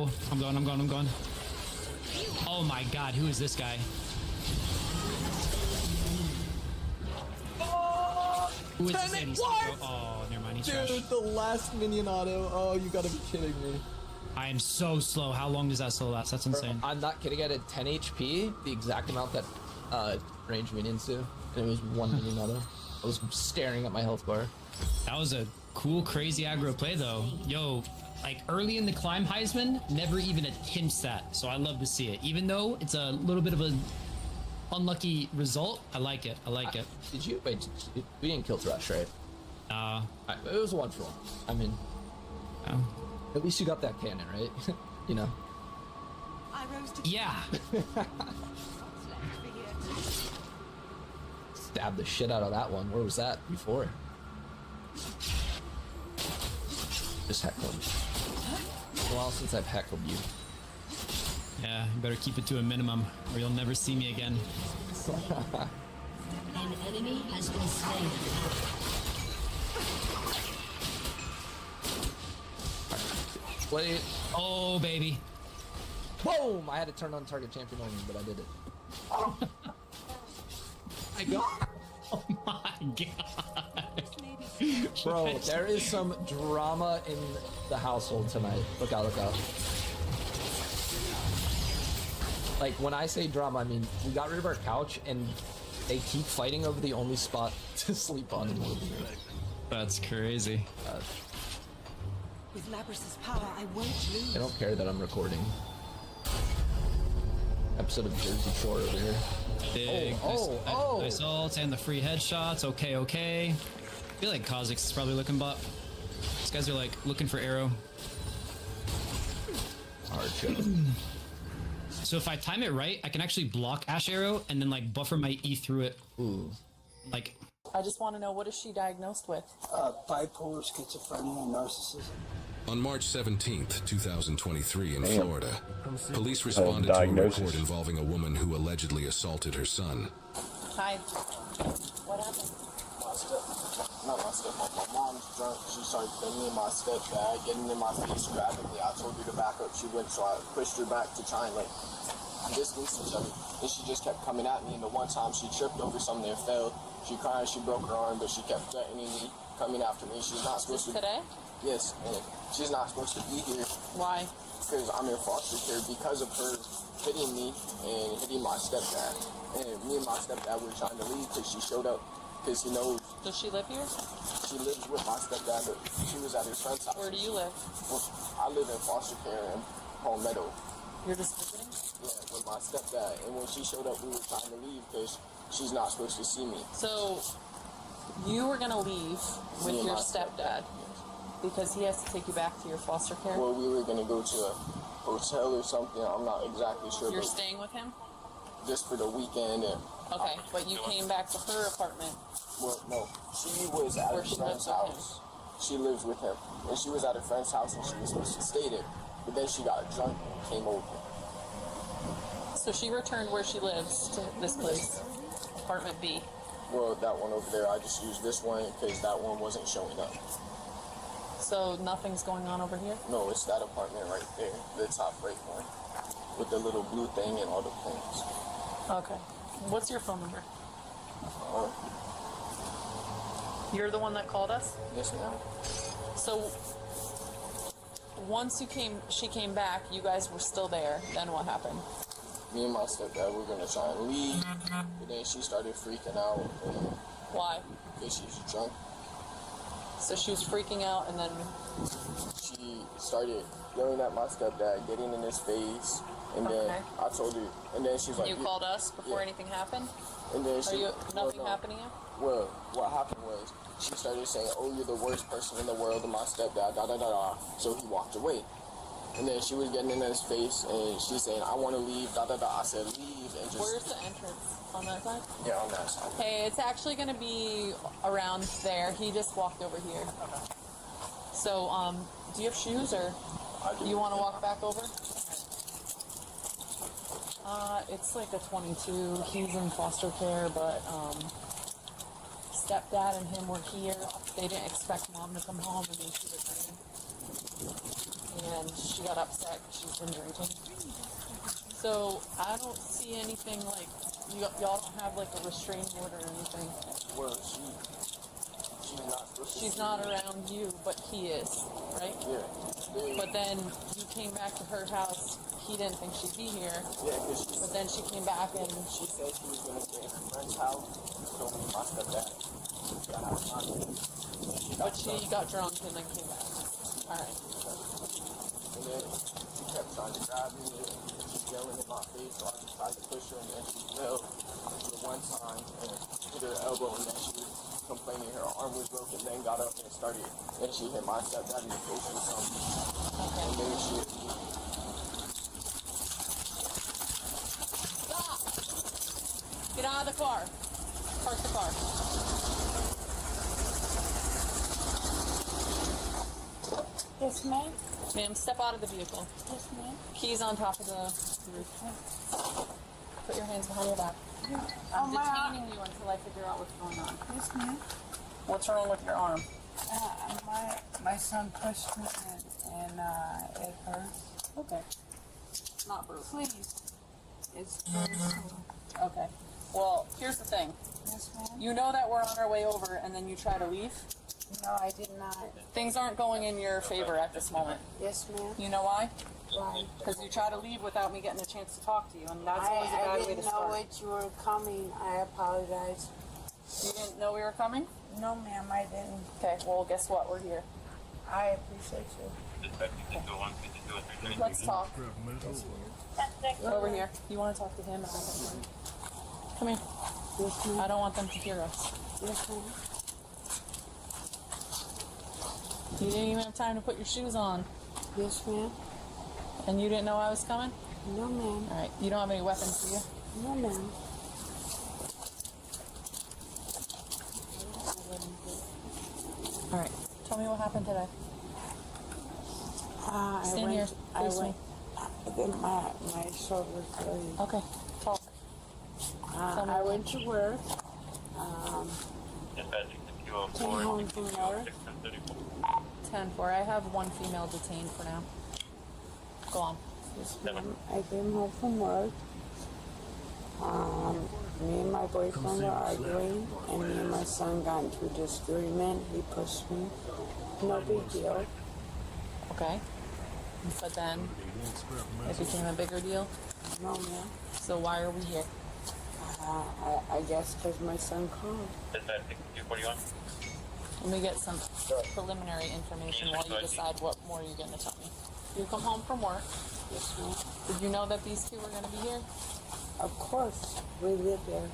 Oh, I'm going. Oh my god, who is this guy? Who is this lady? Oh, never mind, he's trash. Dude, the last minion auto. Oh, you gotta be kidding me. I am so slow. How long does that slow last? That's insane. I'm not kidding. I did 10 HP, the exact amount that range minions do, and it was 1 minion auto. I was staring at my health bar. That was a cool, crazy aggro play, though. Yo, like early in the climb, Heisman, never even attempts that. So I love to see it. Even though it's a little bit of a unlucky result, I like it. I like it. Did you? Wait, we didn't kill Thrush, right? It was a 1-for-1. I mean, at least you got that cannon, right? You know. Yeah. Stab the shit out of that one. Where was that before? Just heckled. It's a while since I've heckled you. Yeah, you better keep it to a minimum, or you'll never see me again. An enemy has been slain. Wait. Oh, baby. Boom! I had to turn on target champion only, but I did it. I got. Oh my god. Bro, there is some drama in the household tonight. Look out, look out. Like, when I say drama, I mean, we got rid of our couch, and they keep fighting over the only spot to sleep on in the That's crazy. With Labrys's power, I won't lose. They don't care that I'm recording. Episode of Jersey Shore over here. Big. Nice ults and the free headshots. Okay, okay. I feel like Kha'Zix is probably looking bot. These guys are like looking for arrow. Hard show. So if I time it right, I can actually block Ash Arrow and then like buffer my E through it. Ooh. Like. I just want to know, what is she diagnosed with? Bipolar, schizophrenia, and narcissism. On March 17th, 2023 in Florida, police responded to a report involving a woman who allegedly assaulted her son. Hi. What happened? My mom's drunk. She started banging my stepdad, getting in my face, grabbing me. I told her to back up. She went, so I pushed her back to try and like distance each other. And she just kept coming at me. And the one time she tripped over something and fell. She cried, she broke her arm, but she kept threatening me, coming after me. She's not supposed to. Today? Yes, and she's not supposed to be here. Why? Because I'm in foster care because of her hitting me and hitting my stepdad. And me and my stepdad were trying to leave because she showed up because he knows. Does she live here? She lives with my stepdad, but she was at her friend's house. Where do you live? Well, I live in foster care in Palmetto. You're just visiting? Yeah, with my stepdad. And when she showed up, we were trying to leave because she's not supposed to see me. So, you were going to leave with your stepdad because he has to take you back to your foster care? Well, we were going to go to a hotel or something. I'm not exactly sure. You're staying with him? Just for the weekend. And okay, but you came back to her apartment. Well, no. She was at her friend's house. She lives with him. And she was at her friend's house and she was supposed to stay there. But then she got drunk and came over. So she returned where she lives to this place, apartment B. Well, that one over there, I just used this one because that one wasn't showing up. So nothing's going on over here? No, it's that apartment right there, the top right one, with the little blue thing and all the things. Okay. What's your phone number? You're the one that called us? Yes, ma'am. So once she came back, you guys were still there. Then what happened? Me and my stepdad were gonna try and leave, but then she started freaking out. Why? Because she's drunk. So she was freaking out, and then she started yelling at my stepdad, getting in his face, and then I told her, and then she's like, you called us before anything happened? And then she, nothing happening yet? Well, what happened was she started saying, "Oh, you're the worst person in the world," and my stepdad, da da da da. So he walked away. And then she was getting in his face, and she's saying, "I want to leave, da da da." I said, "Leave," and just. Where's the entrance? On that side? Yeah, on that side. Hey, it's actually going to be around there. He just walked over here. Okay. So, do you have shoes, or do you want to walk back over? It's like a 22. He's in foster care, but stepdad and him were here. They didn't expect mom to come home, and then she returned. and she got upset because she's been drinking. So I don't see anything like y'all don't have like a restraining order or anything. Well, She's not around you, but he is, right? Yeah. But then you came back to her house. He didn't think she'd be here. Yeah, because But then she came back and she said she was going to stay at her friend's house. Told me my stepdad. but she got drunk and then came back. All right. And then she kept trying to grab me. And she's yelling in my face, so I just tried to push her, and then she fell the one time and hit her elbow, and then she was complaining her arm was broken, then got up and started, and she hit my stepdad in the face or something. Okay. And then she... Stop! Get out of the car. Park the car. Yes, ma'am. Ma'am, step out of the vehicle. Yes, ma'am. Keys on top of the roof. Put your hands behind your back. I'm detaining you until I figure out what's going on. Yes, ma'am. What's wrong with your arm? My son pushed me and it hurts. Okay. Not brutal. Please. It's very cool. Okay. Well, here's the thing. Yes, ma'am. You know that we're on our way over and then you try to leave? No, I did not. Things aren't going in your favor at this moment. Yes, ma'am. You know why? Why? Because you try to leave without me getting a chance to talk to you, and that's always a I bad way to didn't know start. what you were coming. I apologize. You didn't know we were coming? No, ma'am, I didn't. Okay, well, guess what? We're here. I appreciate you. Let's talk. Over here. You want to talk to him? Come here. Yes, ma'am. I don't want them to hear us. Yes, ma'am. You didn't even have time to put your shoes on, Yes, ma'am. and you didn't know I was coming? No, ma'am. All right. You don't have any weapons, do you? No, ma'am. All right. Tell me what happened today. Stand here. Face me. My shoulder's really... Okay. Talk. Tell me I what went to work. Came home from work. 10-4. I have one female detained for now. Go on. Yes, ma'am. I came home from work. Me and my boyfriend were arguing, and me and my son got into a disagreement. He pushed me. No big deal. Okay. But then it became a bigger deal. No, ma'am. So why are we here? I guess because my son called. Let me get some preliminary information while you decide what more you're going to tell me. You come home from work. Yes, ma'am. Did you know that these two were going to be here? Of course, we live there.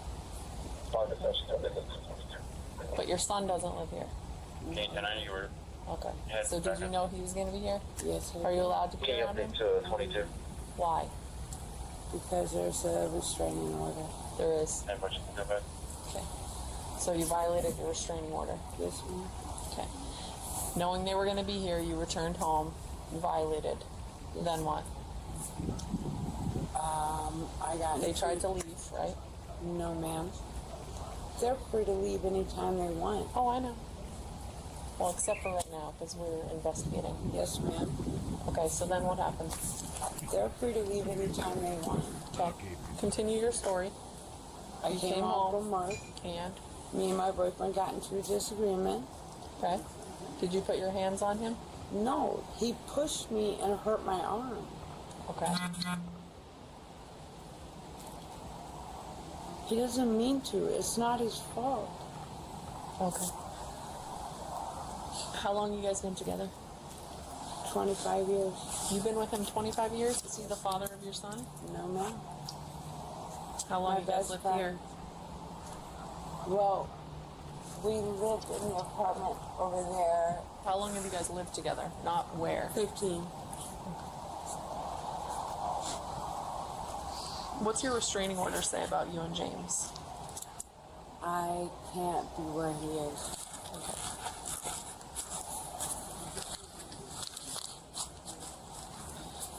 But your son doesn't live here. Okay. So did you know he was going to be here? Yes, Are you allowed to be around him? Why? because there's a restraining order. There is. Okay. So you violated your restraining order. Yes, ma'am. Okay. Knowing they were going to be here, you returned home. You violated. Then what? I got. They tried to leave, right? No, ma'am. They're free to leave anytime they want. Oh, I know. Well, except for right now, because we're investigating. Yes, ma'am. Okay, so then what happened? They're free to leave anytime they want. Okay. Continue your story. I came home from work. And? Me and my boyfriend got into a disagreement. Okay. Did you put your hands on him? No, he pushed me and hurt my arm. Okay. He doesn't mean to. It's not his fault. Okay. How long you guys been together? 25 years. You've been with him 25 years? Is he the father of your son? No, ma'am. How long My you guys best lived friend. here? Well, we lived in the apartment over there. How long have you guys lived together? Not where. 15. What's your restraining order say about you and James? I can't be where he is. Okay.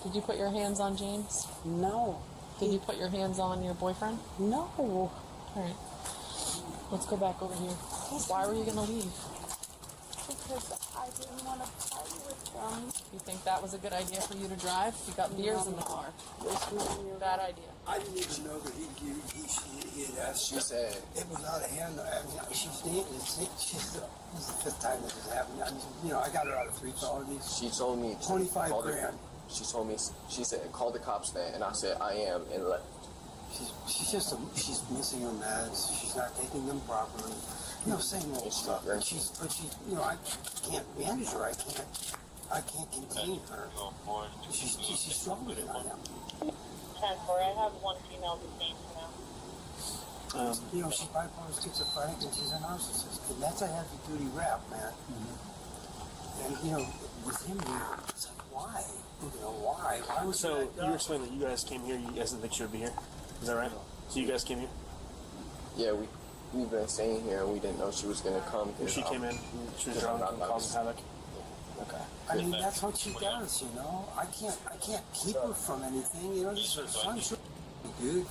Did you put your hands on James? No. Did you put your hands on your boyfriend? No. All right. Let's go back over here. Why were you going to leave? Because I didn't want to fight with them. You think that was a good idea for you to drive? You got beers in the car. Bad idea. I didn't even know that he had asked. She said It was out of hand. I mean, this is the fifth time this has happened. I mean, you know, I got her out of 3 felonies. she told me to 25 call the- grand. She told me, she said, call the cops then, and I said I am, and left. She's missing her meds. She's not taking them properly. You know, same old stuff. But she, you know, I can't manage her. I can't contain her. She's stronger than I am. 10-4, I have one female detained now. You know, she's bipolar schizophrenic and she's a narcissist. And that's a heavy duty rap, man. And, you know, with him here, it's like, why? You know, why? Why would So you were explaining that you guys came here, you guys didn't think she would be here. Is that right? So you guys came here? Yeah, we've been staying here, and we didn't know she was gonna come. When she came in, she was drunk and causing havoc. Okay. I mean, that's what she does, you know. I can't keep her from anything. You know, this is her son's dude.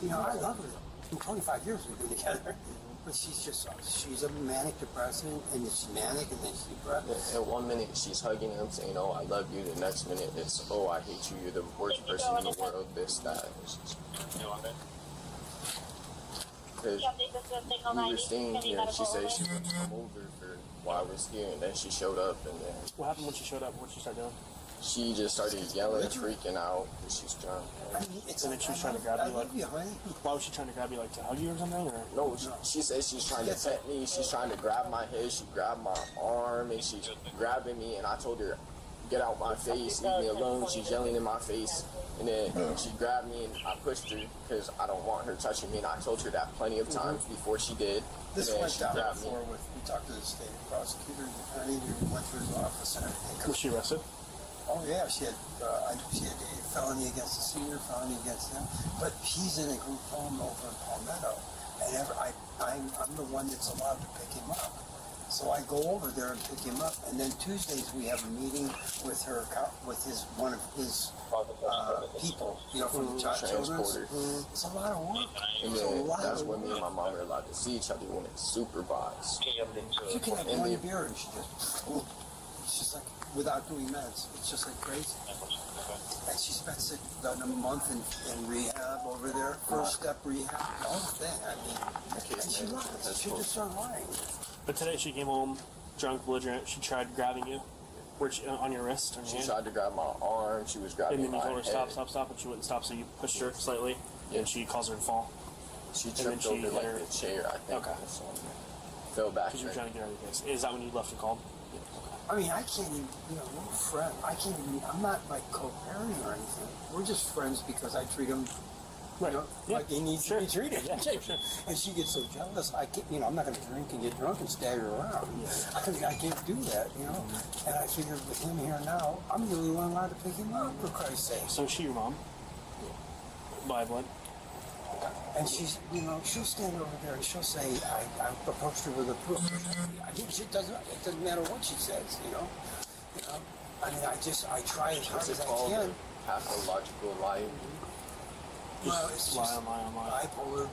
You know, I love her. In 25 years we've been together. But she's a manic depressant, and she's manic, and then she's depressed. And 1 minute she's hugging him, saying, "Oh, I love you." The next minute it's, "Oh, I hate you. You're the worst person in the world." This, that. Because we were staying here, and she said she would come over for while I was here, and then she showed up, and then What happened when she showed up? What did she start doing? she just started yelling, freaking out, because she's drunk. I mean, it's And then she was trying to grab I you, like, love you, honey. why was she trying to grab you, like, to hug you or something? Or? No, she said she's trying to pet me. She's trying to grab my head. She grabbed my arm, and she's grabbing me. And I told her, "Get out my face, leave me alone." She's yelling in my face, and then she grabbed me, and I pushed her because I don't want her touching me. And I told her that plenty of times before she did. This and then went she down grabbed me. before we talked to the state prosecutor, and the attorney, we went through his office and everything. Was she arrested? Oh yeah, she had a felony against the senior, felony against them. But he's in a group home over in Palmetto, and I'm the one that's allowed to pick him up. So I go over there and pick him up, and then Tuesdays we have a meeting with one of his people, you know, from the children's. Transporter. It's a lot of work. And It's a then lot that's of when me and work. my mom are allowed to see each other when it's supervised. You can have one beer and she just, it's just like, without doing meds, it's just like crazy. And she spent a month in rehab over there, first step rehab, the whole thing. I mean, and she lies. She just started lying. But today she came home drunk, belligerent. She tried grabbing you. Where on your wrist? On your She hand? tried to grab my arm. She was grabbing And then my you told her head. stop, and she wouldn't stop, so you pushed her slightly, and she caused her to fall. She then tripped she over hit like her. the chair, I think. Okay. So fell back. Because you were trying to get her out of the case. Is that when you left and called? I mean, I can't even, you know, we're friends. I can't even, I'm not like co-parenting or anything. We're just friends because I treat him, you know, like he needs to be treated. Yeah, sure. And she gets so jealous. I can't, you know, I'm not going to drink and get drunk and stagger around. I can't do that, you know. And I figured with him here now, I'm the only one allowed to pick him up, for Christ's sake. So is she your mom? By blood? And she's, you know, she'll stand over there and she'll say, I approached her with a proof. I mean, it doesn't matter what she says, you know. I mean, I try as hard as I can. Pathological lying. Well, it's lie just on lie. bipolar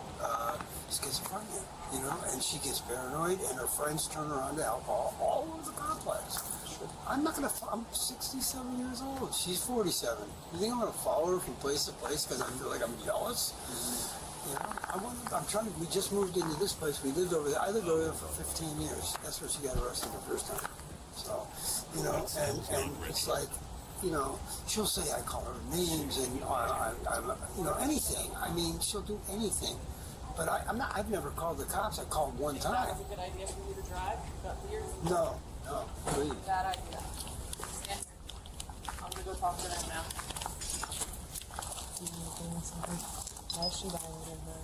schizophrenia, you know, and she gets paranoid, and her friends turn her on to alcohol all over the complex. I'm 67 years old. She's 47. You think I'm going to follow her from place to place because I feel like I'm jealous? You know, we just moved into this place. We lived over there. I lived over there for 15 years. That's where she got arrested the first time. So, you know, and it's like, you know, she'll say I call her names and I'm you know, anything. I mean, she'll do anything. But I've never called the cops. I called one time. That was a good idea for you to drive? You got beers? No, please. Bad idea. Stand here. I'm gonna go talk to them now. Why she violated her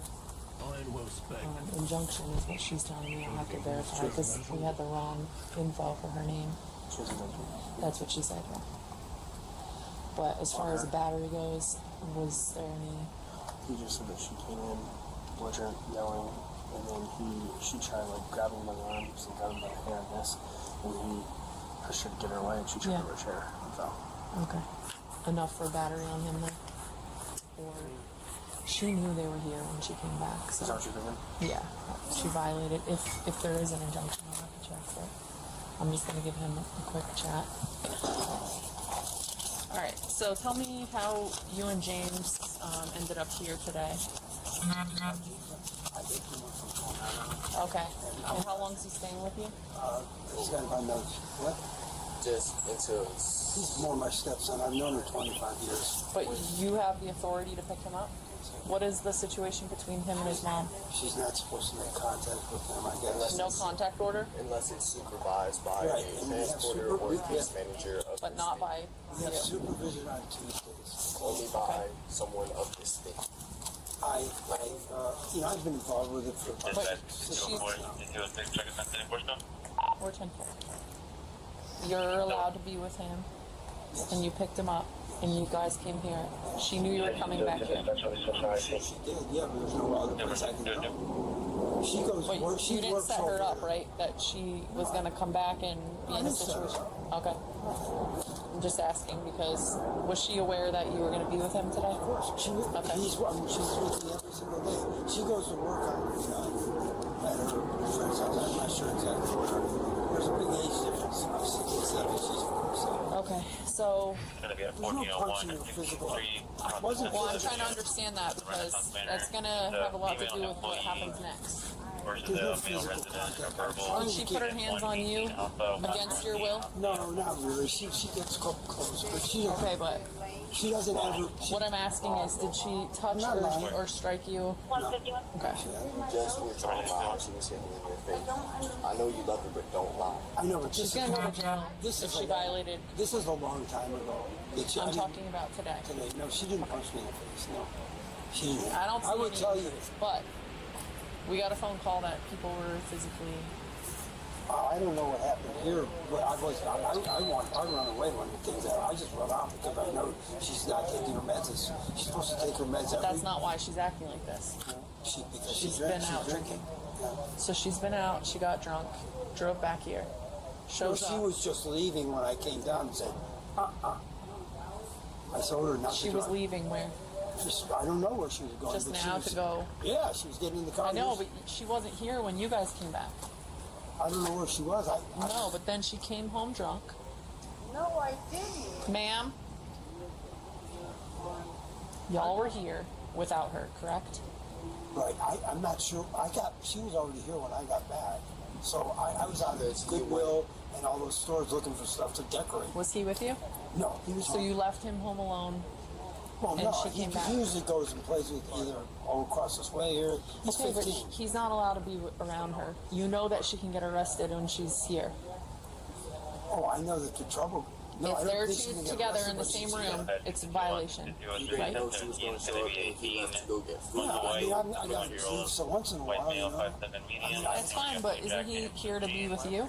injunction is what she's telling me. I have to verify because we had the wrong info for her name. That's what she said. Yeah. But as far as the battery goes, was there any? He just said that she came in, belligerent, yelling, and then she tried like grabbing him by the arms and got him by the hair and this, and he pushed her to get her away, and she tripped over a chair and fell. Okay. Enough for a battery on him then? Or she knew they were here when she came back. So. Is that what you're thinking? Yeah. She violated. If there is an injunction, I'll have to check. But I'm just going to give him a quick chat. All right. So tell me how you and James ended up here today. Okay. And how long is he staying with you? He's got my notes. What? Just until He's more my stepson. I've known her 25 years. But you have the authority to pick him up? What is the situation between him and his mom? She's not supposed to make contact with him, I guess. No contact order? unless it's supervised by Right, a and we have transporter or case manager of But the not state. by We have you. supervision on Tuesdays. Only by someone of the state. I've been involved with it for But she's she's... Or 10-4. You're allowed to be with him, and you picked him up, and you guys came here. She knew you were coming back here. She did, yeah, but there's no other place I can go. She goes Wait, work. She you didn't works set over her up, there. right? That she was going to come back and be in a didn't set her situation. Okay. I'm just asking because was she aware that you were going to be with him today? Of course, she's with me every single day. She goes to work on at her friend's house. I'm not sure exactly where. There's a big age difference. I'm 67, she's 47. Okay, so There's no punching or physical. well, I'm trying to understand that because that's going to have a lot to do with what happens next. There's no physical contact. Did she put her hands on you against your will? No, not really. She gets close, but she doesn't. Okay, but She doesn't ever. what I'm asking is, did she touch or strike you? Okay. Just with talking about how she was hitting me in your face. I know you love her, but don't lie. I know, but She's going to go to jail if she violated. This is a long time ago. I'm talking about today. Today, no, she didn't punch me in the face. No, she didn't. I don't see I would any tell you. but we got a phone call that people were physically. I don't know what happened here. But I run away when things happen. I just run out because I know she's not taking her meds. She's supposed to take her meds every. That's not why she's acting like this. Because She's been out drinking. So she's been out. She got drunk, drove back here. No, she was just leaving when I came down and said, I told her not to She was drive. leaving where? I don't know where she was going. Just but now she was, to go. Yeah, she was getting in the car. I know, but she wasn't here when you guys came back. I don't know where she was. No, but then she came home drunk. No, I didn't. Ma'am, y'all were here without her, correct? Right. I'm not sure. She was already here when I got back. So I was out at Goodwill and all those stores looking for stuff to decorate. Was he with you? No, he was. So you left him home alone. Well, and no, she came back. He usually goes and plays with either all across this way here. He's Okay, but 15. he's not allowed to be around her. You know that she can get arrested when she's here. Oh, I know that the trouble. No, I If don't they're think she two can get together arrested in the when same she's room, here. it's a violation, right? know she was going to show up and he left to go get food. Yeah, I mean, I got to leave so once in a while, you know. That's fine, but isn't he here to be with you?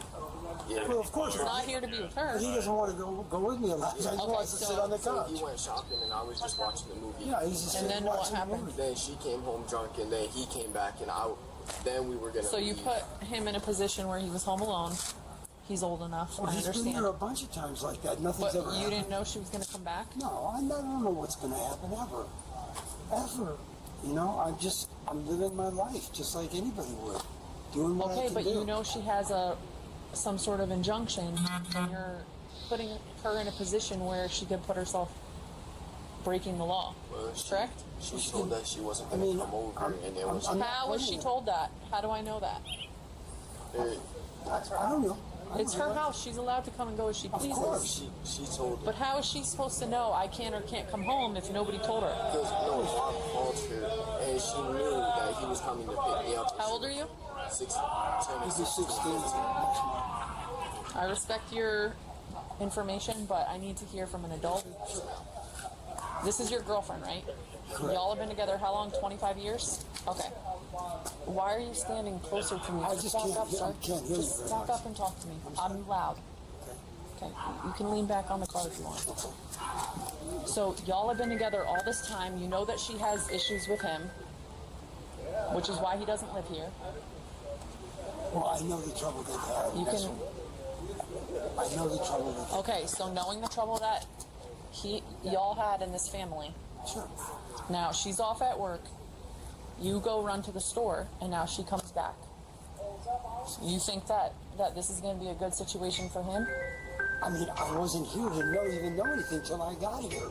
Yeah. Well, of course. He's not here to be with her. But he doesn't want to go with me a lot. He just wants to sit on the couch. He went shopping and I was just watching the movie. Yeah, he's just And then what happened? Then she came home drunk and then he came back and then we were going to So you put him in a position where he was home alone. He's old enough, Well, I he's been understand. here a bunch of times like that. Nothing's But ever you happened. didn't know she was going to come back? No, I don't know what's going to happen ever. Ever. You know, I'm living my life just like anybody would. Doing what I Okay, can but do. you know she has some sort of injunction, and you're putting her in a position where she could put herself breaking the law. Correct? She was told that she wasn't going to come over and it was... How was she told that? How do I know that? I don't know. It's her house. She's allowed to come and go as she pleases. Of course. She told... But how is she supposed to know I can or can't come home if nobody told her? Because, no, Bob called her and she knew that he was coming to pick me up. How old are you? 16. He's 16. I respect your information, but I need to hear from an adult. This is your girlfriend, right? Correct. Y'all have been together how long? 25 years? Okay. Why are you standing closer to me? I just Back can't up, hear- sir. I can't hear you Just very back much. up and talk to me. I'm loud. Okay. You can lean back on the car if you want. So y'all have been together all this time. You know that she has issues with him, which is why he doesn't live here. Well, I know the trouble they've had. You That's can. what- I know the trouble they've had. Okay, so knowing the trouble that y'all had in this family. Sure. Now she's off at work. You go run to the store, and now she comes back. You think that this is going to be a good situation for him? I mean, I wasn't here to even know anything till I got here.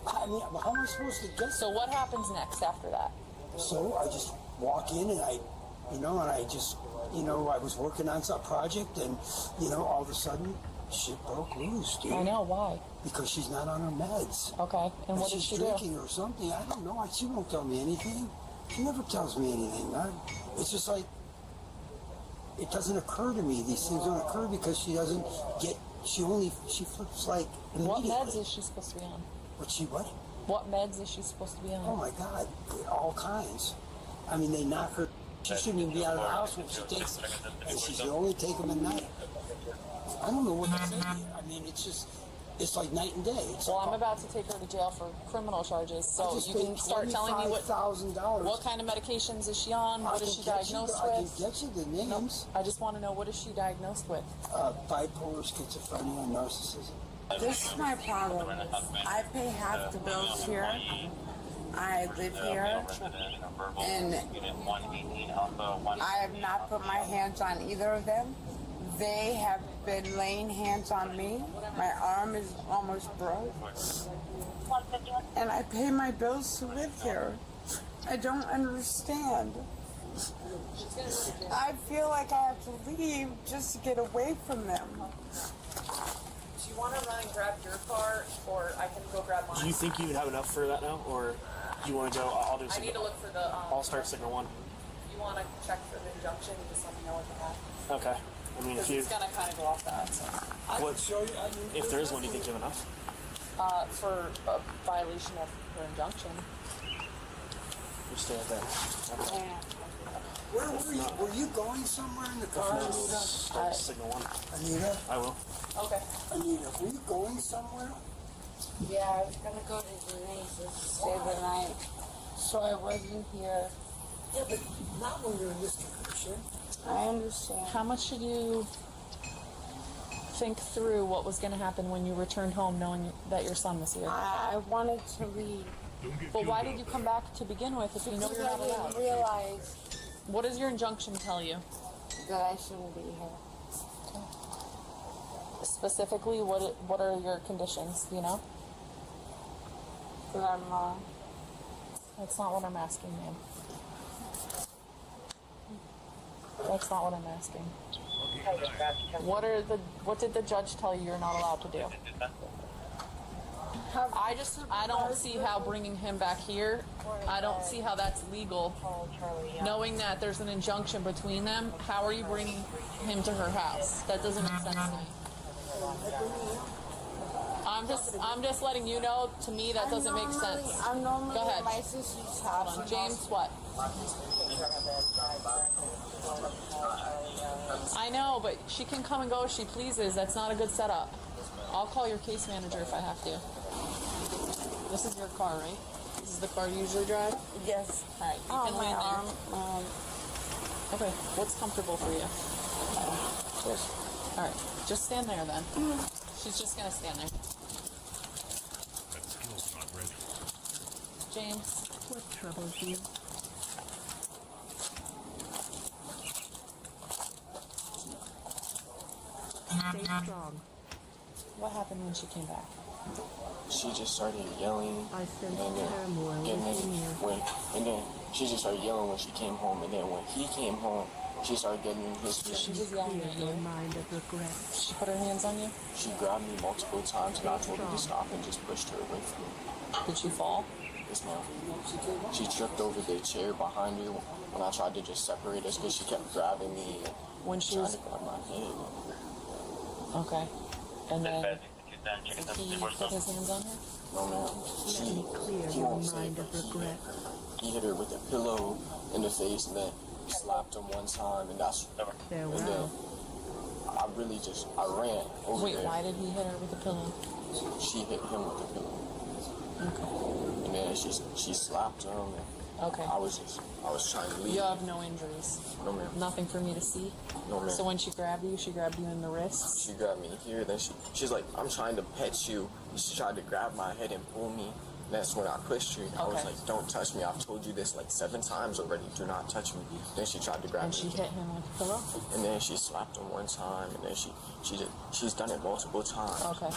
I mean, how am I supposed to get? So what happens next after that? So I just walk in and I just, I was working on some project and, all of a sudden, shit broke loose, dude. I know, why? Because she's not on her meds. Okay, and what did she do? She's drinking or something. I don't know. She won't tell me anything. She never tells me anything. It's just like, it doesn't occur to me. These things don't occur because she doesn't get, she flips like immediately. What meds is she supposed to be on? What? What meds is she supposed to be on? Oh my God, all kinds. I mean, they knock her. She shouldn't even be out of the house when she takes them. And she should only take them at night. I don't know what to say. I mean, it's like night and day. Well, I'm about to take her to jail for criminal charges, so you can start telling me what kind of medications is she on, what is she diagnosed with? I can get you the names. No, I just want to know, what is she diagnosed with? Bipolar, schizophrenia, and narcissism. This is my problem. I pay half the bills here. I live here, and I have not put my hands on either of them. They have been laying hands on me. My arm is almost broke. And I pay my bills to live here. I don't understand. I feel like I have to leave just to get away from them. Do you want to run and grab your car, or I can go grab mine? Do you think you would have enough for that now, or do you want to go? I'll do. I need to look for the. I'll start signal 1. If you want to check for the injunction, just let me know what you have. Okay. I mean, if you. It's gonna kind of go off that. So. If there is one, do you think you have enough? For a violation of her injunction. You stay right there. Okay. Where were you? Were you going somewhere in the car, Anita? Start signal 1. Anita? I will. Okay. Anita, were you going somewhere? Yeah, I was gonna go to Denise's to stay the night, so I wasn't here. Yeah, but not when you're in this condition. I understand. How much did you think through what was going to happen when you returned home knowing that your son was here? I wanted to leave. But why did you come back to begin with if you know you're not allowed? I didn't realize What does your injunction tell you? that I shouldn't be here. Specifically, what are your conditions, do you know? That I'm wrong. That's not what I'm asking, ma'am. That's not what I'm asking. What did the judge tell you you're not allowed to do? I don't see how bringing him back here, I don't see how that's legal. Knowing that there's an injunction between them, how are you bringing him to her house? That doesn't make sense to me. I'm just letting you know, to me that doesn't make sense. I'm normally Go ahead. at my sister's house. Hold on. James, what? I know, but she can come and go as she pleases. That's not a good setup. I'll call your case manager if I have to. This is your car, right? This is the car you usually drive? Yes. All right, you can lay in there. Okay, what's comfortable for you? All right, just stand there then. She's just gonna stand there. James. What troubles you? Stay strong. What happened when she came back? She just started yelling. I sense turmoil within you. And then she just started yelling when she came home. And then when he came home, she started getting in his She was yelling at you. Mind of regret. She put her hands on you? She grabbed me multiple times and I told her to stop and just pushed her away from me. Did she fall? Yes, ma'am. She tripped over the chair behind me when I tried to just separate us because she kept grabbing me and when she trying was to grab my head. Okay. And then he put his hands on her? No, ma'am. Let me clear your mind of regret. He hit her with a pillow in the face and then slapped him one time and that's Farewell. and then I ran over Wait, there. why did he hit her with a pillow? She hit him with a pillow. Okay. And then she slapped him and Okay. I was trying to leave. You have no injuries? No, ma'am. Nothing for me to see? No, ma'am. So when she grabbed you in the wrists? She grabbed me here, then she's like, I'm trying to pet you. She tried to grab my head and pull me. That's when I pushed her. I was Okay. like, don't touch me. I've told you this like 7 times already. Do not touch me. Then she tried to grab And me. she hit him with a pillow? And then she slapped him one time. And then she's done it multiple times. Okay.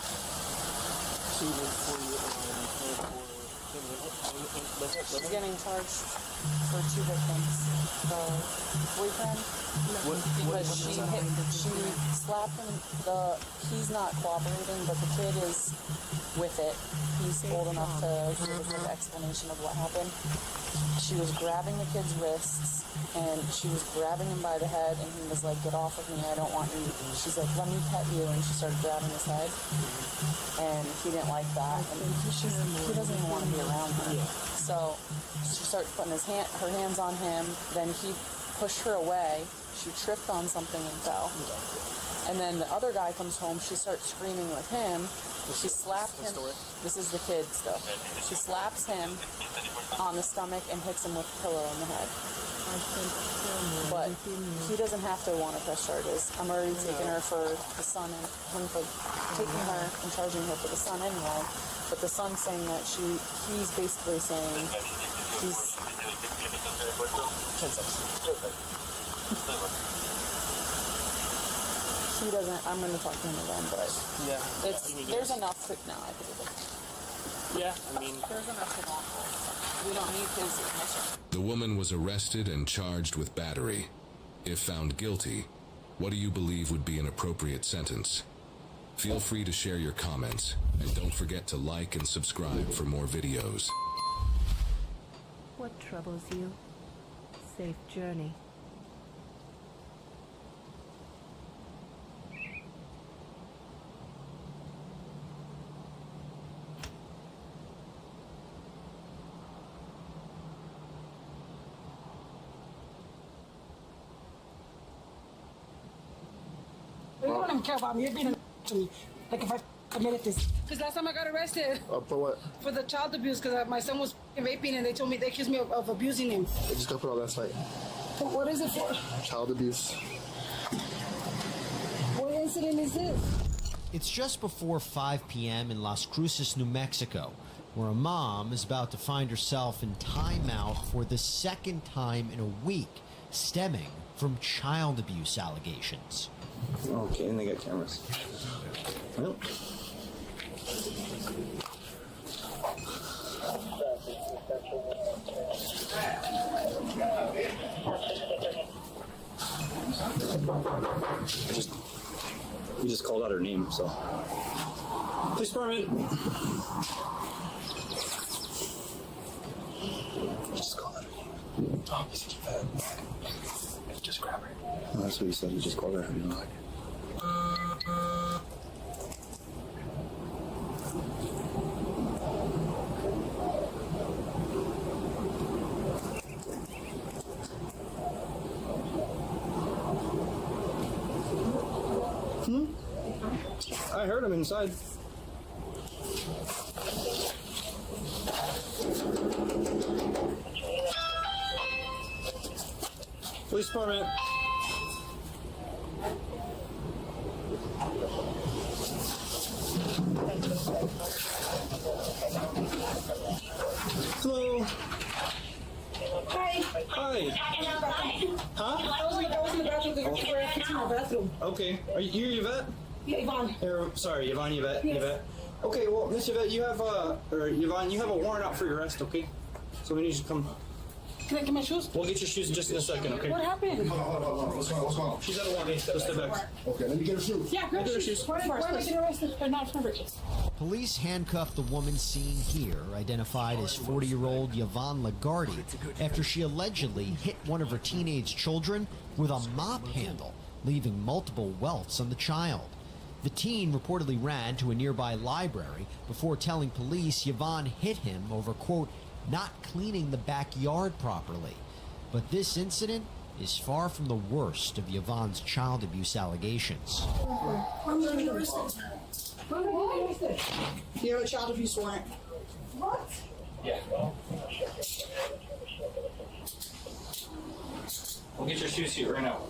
She's getting charged for 2 victims. The boyfriend, because she slapped him. He's not cooperating, but the kid is with it. He's old enough to give a good explanation of what happened. She was grabbing the kid's wrists, and she was grabbing him by the head, and he was like, "Get off of me, I don't want you." She's like, "Let me pet you," and she started grabbing his head, and he didn't like that, and he doesn't even want to be around her. So she started putting her hands on him, then he pushed her away, she tripped on something and fell. And then the other guy comes home, she starts screaming with him, she slapped him, this is the kid stuff, she slaps him on the stomach and hits him with a pillow in the head. But he doesn't have to want to press charges. I'm already taking her for the son and him for taking her and charging her for the son anyway. But the son's saying that he's basically saying he's... 10 seconds. He doesn't, I'm going to talk to him again, but Yeah. there's enough to, no, I think it's okay. Yeah, I mean... There's enough to want. We don't need his admission. The woman was arrested and charged with battery. If found guilty, what do you believe would be an appropriate sentence? Feel free to share your comments, and don't forget to like and subscribe for more videos. What troubles you? Safe journey. You don't even care about me. You're being a to me. Like if I committed this. Because last time I got arrested. For what? For the child abuse. Because my son was vaping and they told me they accused me of abusing him. I just gotta put all that fight. What is it for? Child abuse. What incident is this? It's just before 5 p.m. in Las Cruces, New Mexico, where a mom is about to find herself in timeout for the 2nd time in a week, stemming from child abuse allegations. Okay, and they got cameras. Well. We just called out her name, so. Police department. Just call out her name. Oh, he's too bad. Just grab her. No, that's what he said. He just called her. You know, like. I heard him inside. Police department. Hello. Hi. Hi. Huh? I was in the bathroom. They were fixing my bathroom. Okay. Are you Yvette? Yeah, Yvonne. Sorry, Yvonne, Yvette. Yes. Yvette. Okay, well, Miss Yvette, you have or Yvonne, you have a warrant out for your arrest, okay? So we need you to come. Can I get my shoes? We'll get your shoes just in a second, okay? What happened? Hold on. What's going on? She's at a warrant. Step back. Okay, let me get her shoes. Yeah, grab Get her shoes. shoes. Why am I getting arrested? Not for riches. Police handcuffed the woman seen here, identified as 40-year-old Yvonne Lagarde, after she allegedly hit one of her teenage children with a mop handle, leaving multiple welts on the child. The teen reportedly ran to a nearby library before telling police Yvonne hit him over, quote, not cleaning the backyard properly. But this incident is far from the worst of Yvonne's child abuse allegations. I'm going to get arrested. I'm going to get arrested. You have a child abuse warrant. What? Yeah. We'll get your shoes here right now.